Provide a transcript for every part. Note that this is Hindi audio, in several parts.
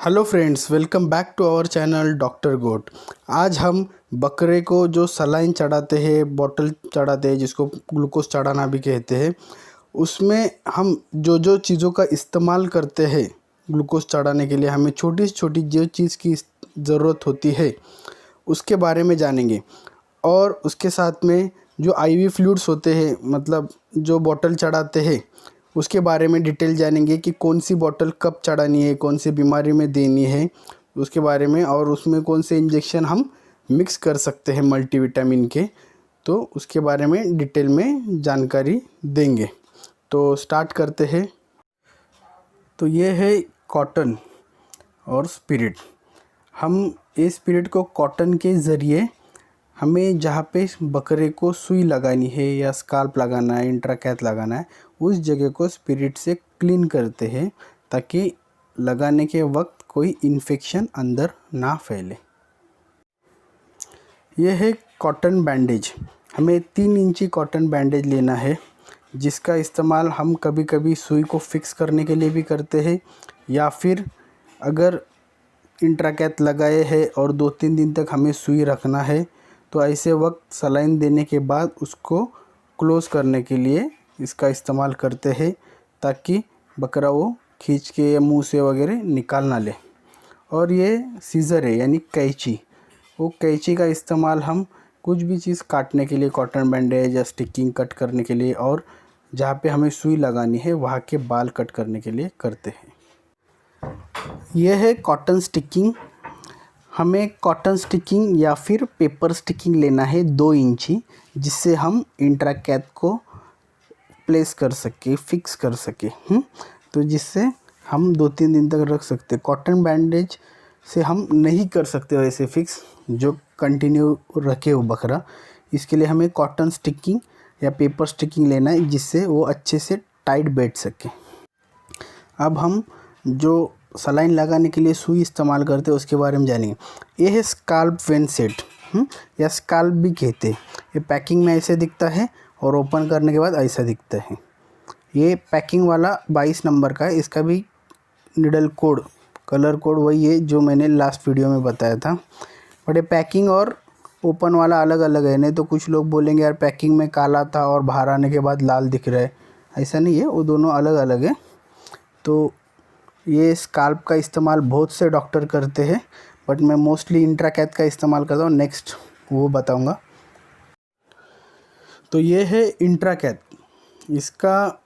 Hello friends, welcome back to our channel doctor goat. आज हम बकरे को जो सलाइन चढ़ाते हैं, बॉटल चढ़ाते हैं, जिसको ग्लूकोज चढ़ाना भी कहते हैं, उसमें हम जो जो चीज़ों का इस्तेमाल करते हैं ग्लूकोज चढ़ाने के लिए, हमें छोटी से छोटी जो चीज़ की ज़रूरत होती है उसके बारे में जानेंगे। और उसके साथ में जो आईवी फ्लूइड्स होते हैं, मतलब जो बॉटल चढ़ाते हैं, उसके बारे में डिटेल जानेंगे कि कौन सी बॉटल कब चढ़ानी है, कौन सी बीमारी में देनी है उसके बारे में, और उसमें कौन से इंजेक्शन हम मिक्स कर सकते हैं मल्टीविटामिन के, तो उसके बारे में डिटेल में जानकारी देंगे। तो स्टार्ट करते हैं। तो ये है कॉटन और स्पिरिट। हम इस स्पिरिट को कॉटन के ज़रिए हमें जहाँ पे बकरे को सुई लगानी है या स्काल्प लगाना है, इंट्राकैथ लगाना है, उस जगह को स्पिरिट से क्लीन करते हैं ताकि लगाने के वक्त कोई इन्फेक्शन अंदर ना फैले। यह है कॉटन बैंडेज। हमें 3 इंची कॉटन बैंडेज लेना है, जिसका इस्तेमाल हम कभी कभी सुई को फिक्स करने के लिए भी करते हैं, या फिर अगर इंट्राकैथ लगाए है और 2-3 दिन तक हमें सुई रखना है तो ऐसे वक्त सलाइन देने के बाद उसको क्लोज़ करने के लिए इसका इस्तेमाल करते हैं, ताकि बकरा वो खींच के या मुंह से वगैरह निकाल ना ले। और ये सीज़र है यानी कैंची। वो कैंची का इस्तेमाल हम कुछ भी चीज़ काटने के लिए, कॉटन बैंडेज या स्टिकिंग कट करने के लिए, और जहाँ पे हमें सुई लगानी है वहाँ के बाल कट करने के लिए करते हैं। यह है कॉटन स्टिकिंग। हमें कॉटन स्टिकिंग या फिर पेपर स्टिकिंग लेना है 2 इंची, जिससे हम इंट्राकैथ को प्लेस कर सके, फिक्स कर सके। तो जिससे हम 2-3 दिन तक रख सकते। कॉटन बैंडेज से हम नहीं कर सकते वैसे फिक्स, जो कंटिन्यू रखे हो बकरा। इसके लिए हमें कॉटन स्टिकिंग या पेपर स्टिकिंग लेना है, जिससे वो अच्छे से टाइट बैठ सके। अब हम जो सलाइन लगाने के लिए सुई इस्तेमाल करते हैं उसके बारे में जानेंगे। ये है स्काल्प वेन सेट, या स्काल्प भी कहते हैं। ये पैकिंग में ऐसे दिखता है और ओपन करने के बाद ऐसा दिखता है। ये पैकिंग वाला 22 नंबर का है। इसका भी निडल कोड, कलर कोड वही है जो मैंने लास्ट वीडियो में बताया था। बट ये पैकिंग और ओपन वाला अलग अलग है। नहीं तो कुछ लोग बोलेंगे यार पैकिंग में काला था और बाहर आने के बाद लाल दिख रहा है। ऐसा नहीं है, वो दोनों अलग अलग है। तो ये स्काल्प का इस्तेमाल बहुत से डॉक्टर करते हैं, बट मैं मोस्टली इंट्राकैथ का इस्तेमाल करता हूँ। नेक्स्ट वो बताऊँगा। तो ये है इंट्राकैथ। इसका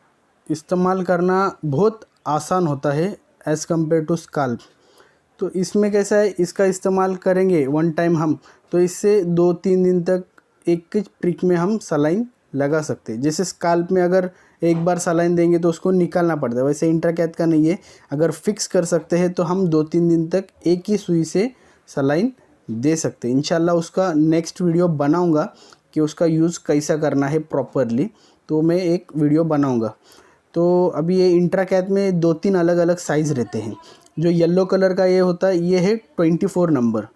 इस्तेमाल करना बहुत आसान होता है एज़ कम्पेयर टू स्काल्प। तो इसमें कैसा है, इसका इस्तेमाल करेंगे वन टाइम हम, तो इससे 2-3 दिन तक एक ही ट्रिक में हम सलाइन लगा सकते हैं। जैसे स्काल्प में अगर एक बार सलाइन देंगे तो उसको निकालना पड़ता है, वैसे इंट्राकैथ का नहीं है। अगर फिक्स कर सकते हैं तो हम 2-3 दिन तक एक ही सुई से सलाइन दे सकते हैं। इंशाल्लाह उसका नेक्स्ट वीडियो बनाऊंगा कि उसका यूज़ कैसा करना है प्रॉपरली, तो मैं एक वीडियो बनाऊंगा। तो अभी ये इंट्राकैथ में 2-3 अलग अलग साइज़ रहते हैं। जो येलो कलर का ये होता है, ये है 24 नंबर।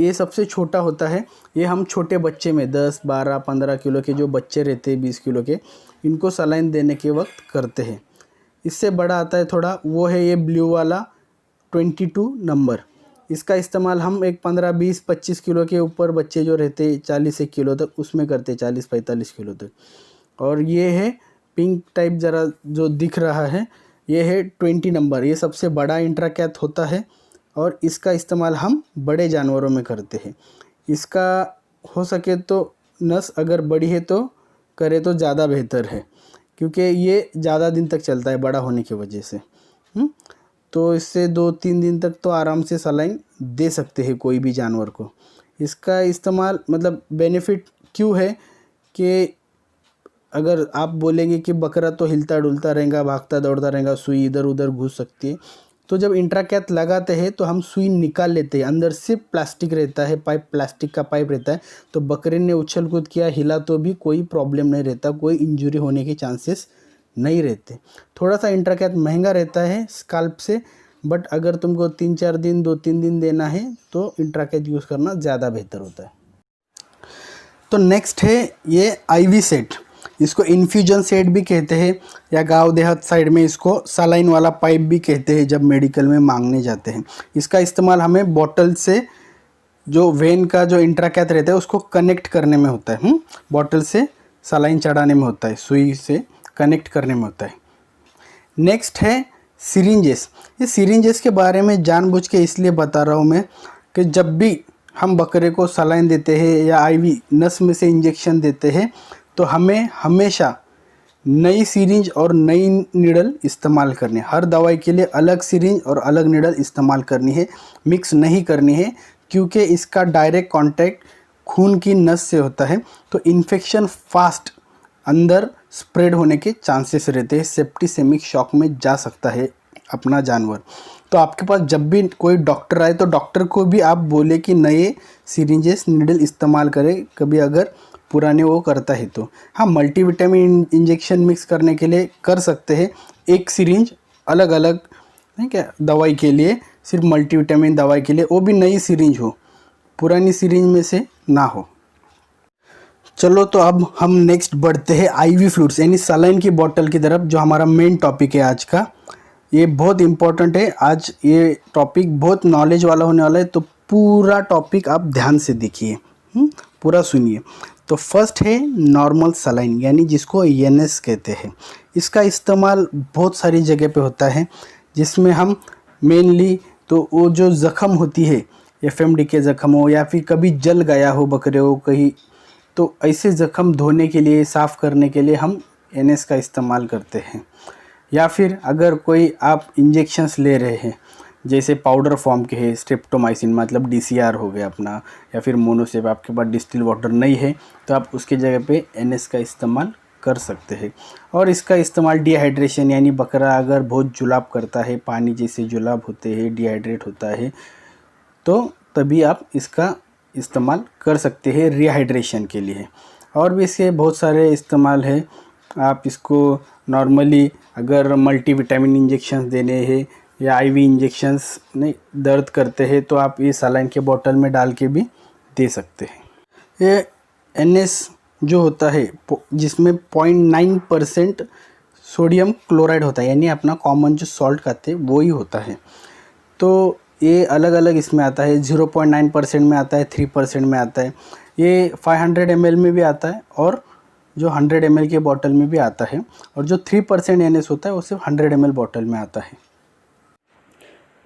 ये सबसे छोटा होता है। ये हम छोटे बच्चे में 10, 12, 15 किलो के जो बच्चे रहते हैं, 20 किलो के, इनको सलाइन देने के वक्त करते हैं। इससे बड़ा आता है थोड़ा, वो है ये ब्लू वाला 22 नंबर। इसका इस्तेमाल हम एक 15, 20, 25 किलो के ऊपर बच्चे जो रहते हैं 40 किलो तक, उसमें करते हैं, 40-45 किलो तक। और ये है पिंक टाइप ज़रा जो दिख रहा है, ये है 20 नंबर। ये सबसे बड़ा इंट्राकैथ होता है और इसका इस्तेमाल हम बड़े जानवरों में करते हैं। इसका हो सके तो नस अगर बड़ी है तो करे तो ज़्यादा बेहतर है, क्योंकि ये ज़्यादा दिन तक चलता है बड़ा होने की वजह से। तो इससे 2-3 दिन तक तो आराम से सलाइन दे सकते हैं कोई भी जानवर को। इसका इस्तेमाल मतलब बेनिफिट क्यों है कि अगर आप बोलेंगे कि बकरा तो हिलता डुलता रहेगा, भागता दौड़ता रहेगा, सुई इधर उधर घुस सकती है, तो जब इंट्राकैथ लगाते हैं तो हम सुई निकाल लेते हैं। अंदर सिर्फ प्लास्टिक रहता है, पाइप, प्लास्टिक का पाइप रहता है। तो बकरे ने उछल कूद किया, हिला तो भी कोई प्रॉब्लम नहीं रहता, कोई इंजरी होने के चांसेस नहीं रहते। थोड़ा सा इंट्राकैथ महंगा रहता है स्काल्प से, बट अगर तुमको 3-4 दिन, 2-3 दिन देना है तो इंट्राकैथ यूज़ करना ज़्यादा बेहतर होता है। तो नेक्स्ट है ये आईवी सेट। इसको इन्फ्यूजन सेट भी कहते हैं, या गांव देहात साइड में इसको सलाइन वाला पाइप भी कहते हैं जब मेडिकल में मांगने जाते हैं। इसका इस्तेमाल हमें बॉटल से जो वेन का जो इंट्राकैथ रहता है उसको कनेक्ट करने में होता है। बॉटल से सलाइन चढ़ाने में होता है, सुई से कनेक्ट करने में होता है। नेक्स्ट है सिरिंजेस। ये सिरिंजेस के बारे में जानबूझ के इसलिए बता रहा हूँ मैं कि जब भी हम बकरे को सलाइन देते हैं या आईवी नस में से इंजेक्शन देते हैं तो हमें हमेशा नई सिरिंज और नई नीडल इस्तेमाल करनी है। हर दवाई के लिए अलग सिरिंज और अलग नीडल इस्तेमाल करनी है, मिक्स नहीं करनी है, क्योंकि इसका डायरेक्ट कांटेक्ट खून की नस से होता है तो इन्फेक्शन फास्ट अंदर स्प्रेड होने के चांसेस रहते हैं, सेप्टिसेमिक शॉक में जा सकता है अपना जानवर। तो आपके पास जब भी कोई डॉक्टर आए तो डॉक्टर को भी आप बोले कि नए सिरिंजेस नीडल इस्तेमाल करें, कभी अगर पुराने वो करता है तो। हाँ, मल्टीविटामिन इंजेक्शन मिक्स करने के लिए कर सकते हैं, एक सिरिंज अलग अलग नहीं क्या दवाई के लिए, सिर्फ मल्टीविटामिन दवाई के लिए, वो भी नई सिरिंज हो, पुरानी सिरिंज में से ना हो। चलो तो अब हम नेक्स्ट बढ़ते हैं आईवी फ्लूइड्स यानी सलाइन की बोतल की तरफ, जो हमारा मेन टॉपिक है आज का। ये बहुत इंपॉर्टेंट है, आज ये टॉपिक बहुत नॉलेज वाला होने वाला है, तो पूरा टॉपिक आप ध्यान से देखिए, पूरा सुनिए। तो फर्स्ट है नॉर्मल सलाइन यानी जिसको एएनएस कहते हैं। इसका इस्तेमाल बहुत सारी जगह पे होता है, जिसमें हम मेनली तो वो जो ज़ख़म होती है, एफएमडी के ज़ख़म हो या फिर कभी जल गया हो बकरे हो कहीं, तो ऐसे ज़ख़म धोने के लिए, साफ़ करने के लिए हम एनएस का इस्तेमाल करते हैं। या फिर अगर कोई आप इंजेक्शंस ले रहे हैं, जैसे पाउडर फॉर्म के है, स्ट्रेप्टोमाइसिन मतलब डीसीआर हो गया अपना, या फिर मोनोसेप, आपके पास डिस्टिल वाटर नहीं है तो आप उसके जगह पे एनएस का इस्तेमाल कर सकते हैं। और इसका इस्तेमाल डिहाइड्रेशन यानी बकरा अगर बहुत जुलाब करता है, पानी जैसे जुलाब होते हैं, डिहाइड्रेट होता है, तो तभी आप इसका इस्तेमाल कर सकते हैं रिहाइड्रेशन के लिए। और भी इसके बहुत सारे इस्तेमाल है। आप इसको नॉर्मली अगर मल्टीविटामिन इंजेक्शंस देने हैं या आईवी इंजेक्शंस नहीं दर्द करते हैं तो आप ये सलाइन के बोतल में डाल के भी दे सकते हैं। ये एनएस जो होता है जिसमें 0.9% सोडियम क्लोराइड होता है, यानी अपना कॉमन जो सॉल्ट कहते हैं वो ही होता है। तो ये अलग अलग इसमें आता है, 0.9% में आता है, 3% में आता है, ये 500 ml में भी आता है और जो 100 ml के बॉटल में भी आता है, और जो 3% एनएस होता है वो सिर्फ 100 ml बॉटल में आता है।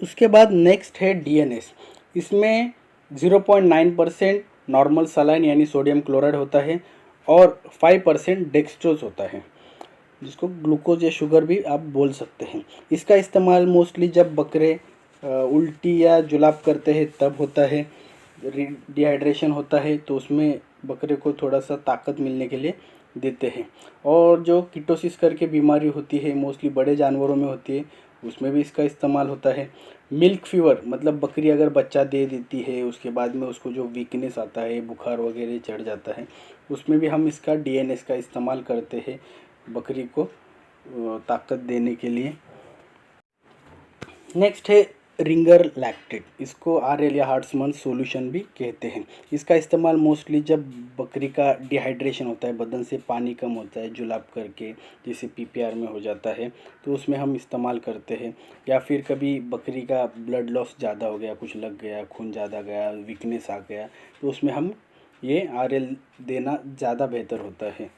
उसके बाद नेक्स्ट है डीएनएस। इसमें 0.9% नॉर्मल सलाइन यानी सोडियम क्लोराइड होता है और 5% डेक्सट्रोज होता है, जिसको ग्लूकोज या शुगर भी आप बोल सकते हैं। इसका इस्तेमाल मोस्टली जब बकरे उल्टी या जुलाब करते हैं तब होता है, डिहाइड्रेशन होता है तो उसमें बकरे को थोड़ा सा ताकत मिलने के लिए देते हैं। और जो कीटोसिस करके बीमारी होती है, मोस्टली बड़े जानवरों में होती है, उसमें भी इसका इस्तेमाल होता है। मिल्क फीवर मतलब बकरी अगर बच्चा दे देती है उसके बाद में उसको जो वीकनेस आता है, बुखार वगैरह चढ़ जाता है, उसमें भी हम इसका डीएनएस का इस्तेमाल करते हैं बकरी को ताकत देने के लिए। नेक्स्ट है रिंगर लैक्टेट, इसको आरएल या हार्ट्समन सॉल्यूशन भी कहते हैं। इसका इस्तेमाल मोस्टली जब बकरी का डिहाइड्रेशन होता है, बदन से पानी कम होता है जुलाब करके, जैसे पीपीआर में हो जाता है, तो उसमें हम इस्तेमाल करते हैं। या फिर कभी बकरी का ब्लड लॉस ज़्यादा हो गया, कुछ लग गया, खून ज़्यादा गया, वीकनेस आ गया, तो उसमें हम ये आरएल देना ज़्यादा बेहतर होता है।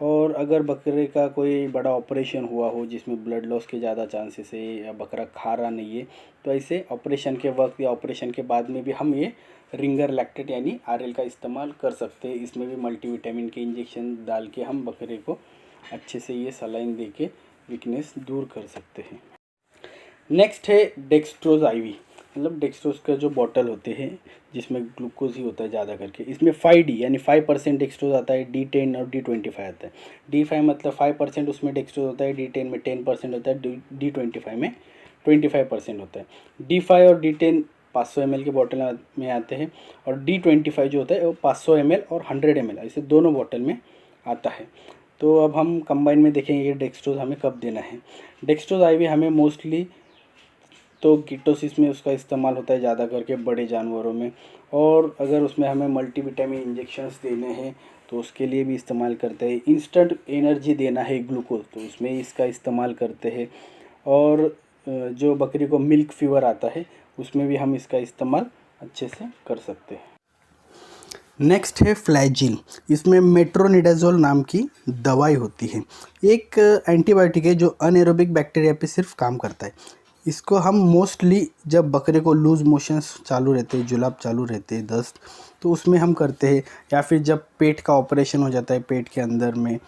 और अगर बकरे का कोई बड़ा ऑपरेशन हुआ हो जिसमें ब्लड लॉस के ज़्यादा चांसेस है या बकरा खा रहा नहीं है, तो ऐसे ऑपरेशन के वक्त या ऑपरेशन के बाद में भी हम ये रिंगर लैक्टेट यानी आरएल का इस्तेमाल कर सकते हैं। इसमें भी मल्टीविटामिन के इंजेक्शन डाल के हम बकरे को अच्छे से ये सलाइन दे के वीकनेस दूर कर सकते हैं। नेक्स्ट है डेक्सट्रोज आईवी, मतलब डेक्सट्रोज का जो बॉटल होते हैं जिसमें ग्लूकोज ही होता है ज़्यादा करके। इसमें 5D यानी 5% डेक्सट्रोज आता है, D10 और D25 आता है। D5 मतलब 5% उसमें डेक्सट्रोज होता है, D10 में 10% होता है, D25 में 25% होता है। D5 और D10 500 ml के बॉटल में आते हैं, और D25 जो होता है वो 500 ml और 100 ml ऐसे दोनों बॉटल में आता है। तो अब हम कंबाइन में देखेंगे डेक्सट्रोज हमें कब देना है। डेक्सट्रोज आईवी हमें मोस्टली तो कीटोसिस में उसका इस्तेमाल होता है ज़्यादा करके बड़े जानवरों में, और अगर उसमें हमें मल्टीविटामिन इंजेक्शंस देने हैं तो उसके लिए भी इस्तेमाल करते हैं। इंस्टेंट एनर्जी देना है ग्लूकोज, तो उसमें इसका इस्तेमाल करते हैं। और जो बकरी को मिल्क फीवर आता है उसमें भी हम इसका इस्तेमाल अच्छे से कर सकते हैं। नेक्स्ट है फ्लैजिल। इसमें मेट्रोनिडाजोल नाम की दवाई होती है। एक एंटीबायोटिक है जो अनएरोबिक बैक्टीरिया पे सिर्फ काम करता है। इसको हम मोस्टली जब बकरे को लूज़ मोशंस चालू रहते हैं, जुलाब चालू रहते हैं, दस्त, तो उसमें हम करते हैं। या फिर जब पेट का ऑपरेशन हो जाता है पेट के अंदर में,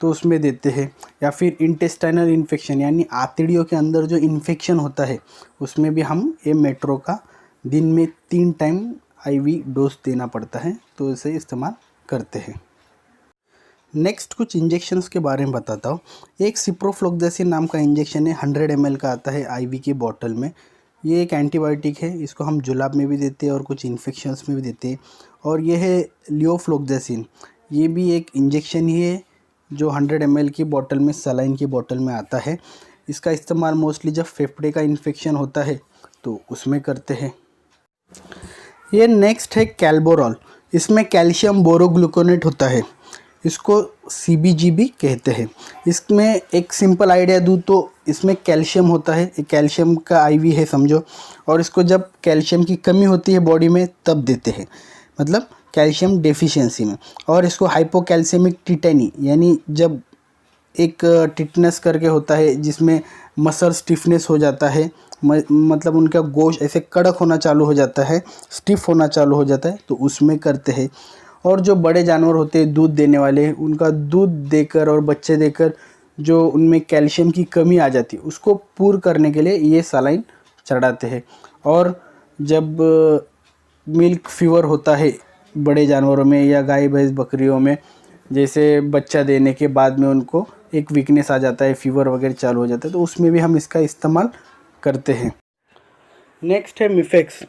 तो उसमें देते हैं। या फिर इंटेस्टाइनल इन्फेक्शन यानी आंतड़ियों के अंदर जो इन्फेक्शन होता है उसमें भी हम ये मेट्रो का दिन में 3 टाइम आईवी डोज देना पड़ता है, तो इसे इस्तेमाल करते हैं। नेक्स्ट कुछ इंजेक्शंस के बारे में बताता हूँ। एक सिप्रोफ्लोक्सासिन नाम का इंजेक्शन है, 100 ml का आता है आईवी की बॉटल में। ये एक एंटीबायोटिक है, इसको हम जुलाब में भी देते हैं और कुछ इन्फेक्शंस में भी देते हैं। और ये है लियोफ्लोक्सासिन, ये भी एक इंजेक्शन ही है जो 100 ml की बॉटल में, सलाइन की बॉटल में आता है। इसका इस्तेमाल मोस्टली जब फेफड़े का इन्फेक्शन होता है तो उसमें करते हैं। ये नेक्स्ट है कैल्बोरॉल। इसमें कैल्शियम बोरोग्लूकोनेट होता है, इसको CBG भी कहते हैं। इसमें एक सिंपल आइडिया दूँ तो इसमें कैल्शियम होता है, एक कैल्शियम का आईवी है समझो, और इसको जब कैल्शियम की कमी होती है बॉडी में तब देते हैं, मतलब कैल्शियम डेफिशिएंसी में। और इसको हाइपोकैल्सेमिक टिटेनी यानी जब एक टिटनेस करके होता है जिसमें मसल स्टिफनेस हो जाता है, मतलब उनका गोश्त ऐसे कड़क होना चालू हो जाता है, स्टिफ होना चालू हो जाता है, तो उसमें करते हैं। और जो बड़े जानवर होते हैं दूध देने वाले, उनका दूध देकर और बच्चे देकर जो उनमें कैल्शियम की कमी आ जाती है उसको पूर्ण करने के लिए ये सलाइन चढ़ाते हैं। और जब मिल्क फीवर होता है बड़े जानवरों में या गाय भैंस बकरियों में, जैसे बच्चा देने के बाद में उनको एक वीकनेस आ जाता है, फीवर वगैरह चालू हो जाता है, तो उसमें भी हम इसका इस्तेमाल करते हैं। नेक्स्ट है मिफेक्स।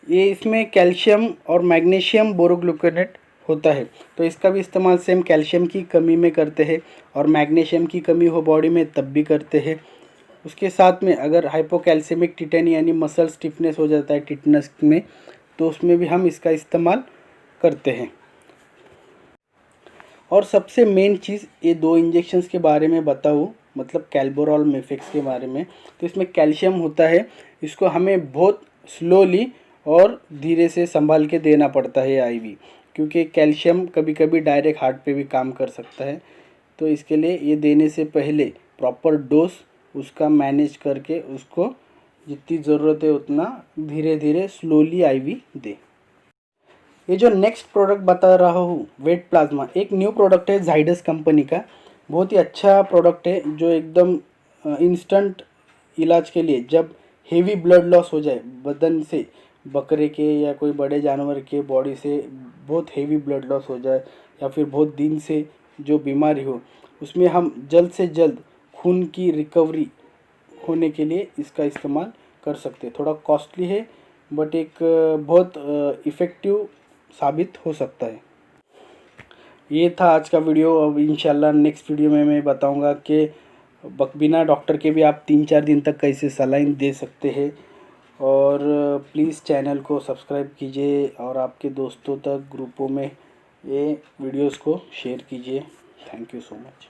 ये इसमें कैल्शियम और मैग्नीशियम बोरोग्लूकोनेट होता है, तो इसका भी इस्तेमाल सेम कैल्शियम की कमी में करते हैं और मैग्नीशियम की कमी हो बॉडी में तब भी करते हैं। उसके साथ में अगर हाइपोकैल्सेमिक टिटेनी यानी मसल स्टिफनेस हो जाता है टिटनेस में, तो उसमें भी हम इसका इस्तेमाल करते हैं। और सबसे मेन चीज़ ये 2 इंजेक्शंस के बारे में बताऊँ, मतलब कैल्बोरॉल मिफेक्स के बारे में, तो इसमें कैल्शियम होता है, इसको हमें बहुत स्लोली और धीरे से संभाल के देना पड़ता है आईवी, क्योंकि कैल्शियम कभी कभी डायरेक्ट हार्ट पे भी काम कर सकता है। तो इसके लिए ये देने से पहले प्रॉपर डोज उसका मैनेज करके उसको जितनी ज़रूरत है उतना धीरे धीरे स्लोली आईवी दे। ये जो नेक्स्ट प्रोडक्ट बता रहा हूँ वेट प्लाज्मा, एक न्यू प्रोडक्ट है जाइडस कंपनी का। बहुत ही अच्छा प्रोडक्ट है जो एकदम इंस्टेंट इलाज के लिए, जब हेवी ब्लड लॉस हो जाए बदन से, बकरे के या कोई बड़े जानवर के बॉडी से बहुत हेवी ब्लड लॉस हो जाए या फिर बहुत दिन से जो बीमारी हो, उसमें हम जल्द से जल्द खून की रिकवरी होने के लिए इसका इस्तेमाल कर सकते हैं। थोड़ा कॉस्टली है बट एक बहुत इफ़ेक्टिव साबित हो सकता है। ये था आज का वीडियो। अब इंशाल्लाह नेक्स्ट वीडियो में मैं बताऊंगा कि बिना डॉक्टर के भी आप 3-4 दिन तक कैसे सलाइन दे सकते हैं। और प्लीज़ चैनल को सब्सक्राइब कीजिए और आपके दोस्तों तक ग्रुपों में ये वीडियोस को शेयर कीजिए। Thank you so much.